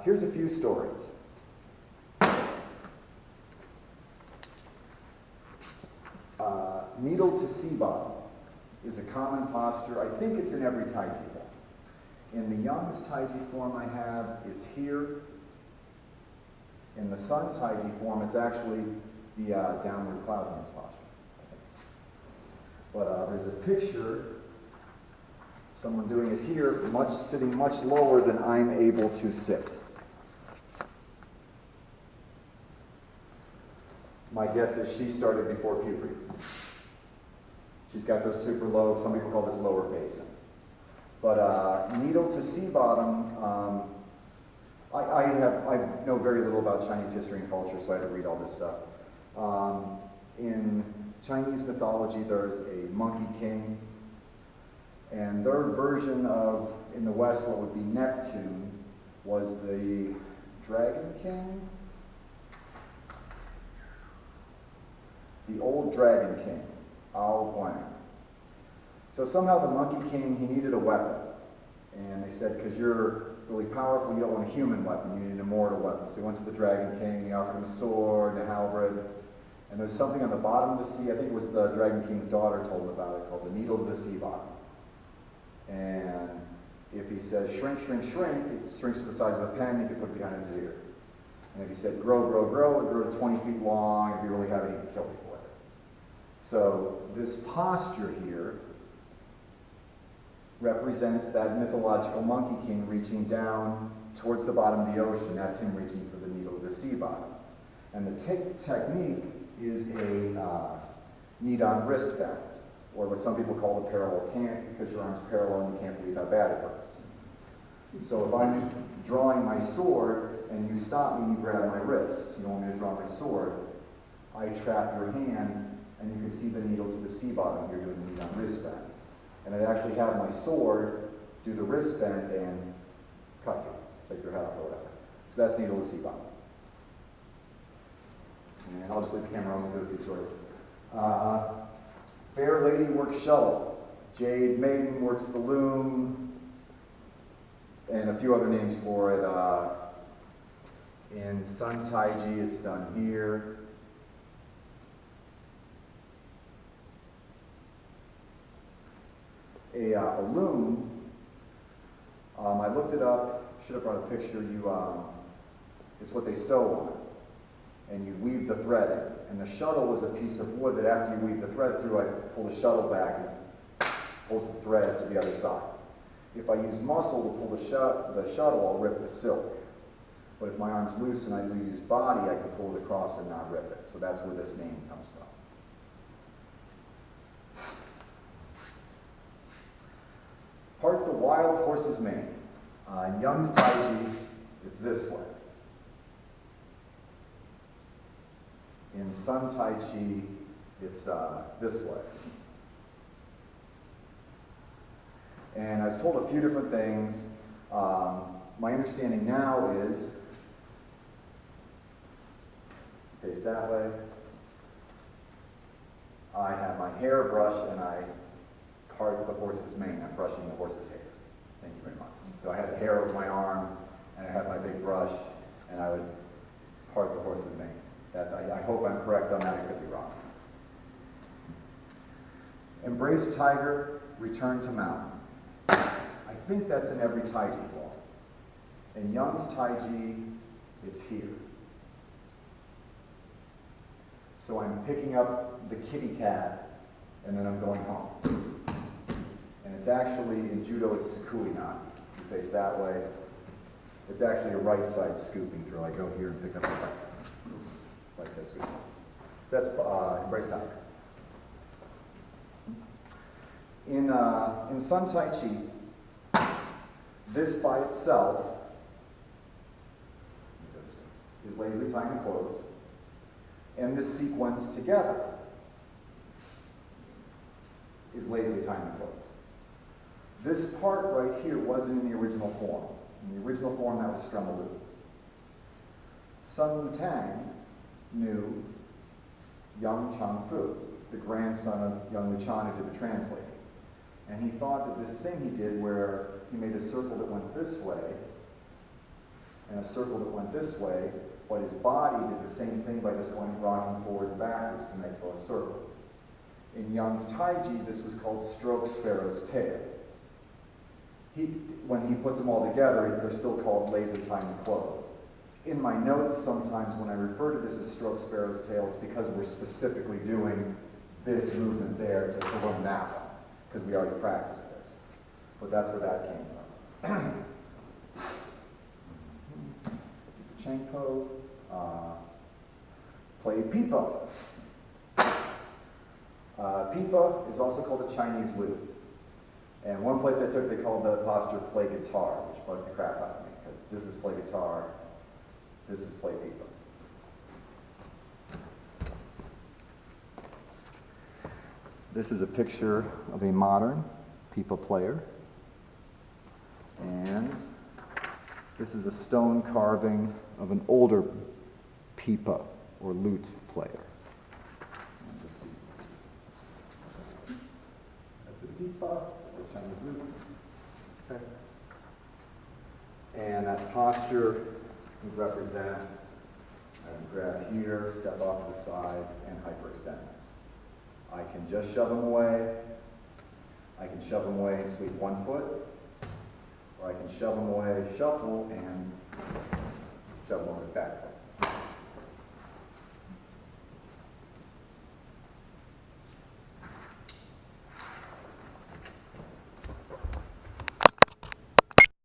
Here's a few stories. Needle to sea bottom is a common posture. I think it's in every Taiji form. In the Young's Taiji form I have, it's here. In the Sun Taiji form, it's actually the downward cloud hands posture. But there's a picture, someone doing it here, sitting much lower than I'm able to sit. My guess is she started before puberty. She's got those super low, some people call this lower basin. But needle to sea bottom, I know very little about Chinese history and culture, so I had to read all this stuff. In Chinese mythology, there's a monkey king, and their version of, in the West, what would be Neptune, was the dragon king? The old dragon king, Ao Guan. So somehow the monkey king, he needed a weapon. And they said, because you're really powerful, you don't want a human weapon, you need an immortal weapon. So he went to the dragon king, he offered him a sword, a halberd, and there's something on the bottom of the sea, I think it was the dragon king's daughter told him about it, called the needle to the sea bottom. And if he says shrink, shrink, shrink, it shrinks to the size of a pen, you can put it behind his ear. And if he said grow, grow, grow, it would grow to 20 feet long, if you really have it, you can kill people with it. So this posture here represents that mythological monkey king reaching down towards the bottom of the ocean. That's him reaching for the needle of the sea bottom. And the technique is a knee-on wristband, or what some people call the parallel cant, because your arm's parallel and you can't believe how bad it hurts. So if I'm drawing my sword and you stop me and you grab my wrist, you don't want me to draw my sword, I trap your hand and you can see the needle to the sea bottom. You're doing the knee-on wristband. And I'd actually have my sword do the wristband and cut you, take your head off or whatever. So that's needle to sea bottom. And I'll just leave the camera on and do a few stories. Fair lady works shuttle. Jade maiden works the loom. And a few other names for it. In Sun Taiji, it's done here. A loom, I looked it up, should have brought a picture. It's what they sew on, and you weave the thread in. And the shuttle was a piece of wood that after you weave the thread through, I pull the shuttle back and pulls the thread to the other side. If I use muscle to pull the shuttle, I'll rip the silk. But if my arm's loose and I do use body, I can pull it across and not rip it. So that's where this name comes from. Part the wild horse's mane. In Young's Taiji, it's this way. In Sun Taiji, it's this way. And I was told a few different things. My understanding now is, face that way. I have my hair brush and I part the horse's mane. I'm brushing the horse's hair. Thank you very much. So I had the hair over my arm, and I had my big brush, and I would part the horse's mane. I hope I'm correct on that. I could be wrong. Embrace tiger, return to mountain. I think that's in every Taiji form. In Young's Taiji, it's here. So I'm picking up the kitty cat, and then I'm going home. And it's actually, in judo, it's sukui na. You face that way. It's actually a right side scooping drill. I go here and pick up the right side scooping. That's embrace tiger. In Sun Taiji, this by itself is lazily tying the clothes, and this sequence together is lazily tying the clothes. This part right here wasn't in the original form. In the original form, that was Stremelu. Sun Wutang knew Yang Changfu, the grandson of Yang Luchan who did the translating. And he thought that this thing he did where he made a circle that went this way and a circle that went this way, but his body did the same thing by just going rocking forward and backwards to make those circles. In Young's Taiji, this was called stroke sparrow's tail. When he puts them all together, they're still called laser time and close. In my notes, sometimes when I refer to this as stroke sparrow's tail, it's because we're specifically doing this movement there to learn that one, because we already practiced this. But that's where that came from. Chenko, played pipa. Pipa is also called a Chinese lute. And one place I took, they called the posture play guitar, which bugged the crap out of me, because this is play guitar, this is play pipa. This is a picture of a modern pipa player. And this is a stone carving of an older pipa, or lute player. That's the pipa, the Chinese lute. Okay. And that posture would represent, I would grab here, step off to the side, and hyperextend this. I can just shove them away. I can shove them away and sweep one foot. Or I can shove them away, shuffle, and shove them over the back.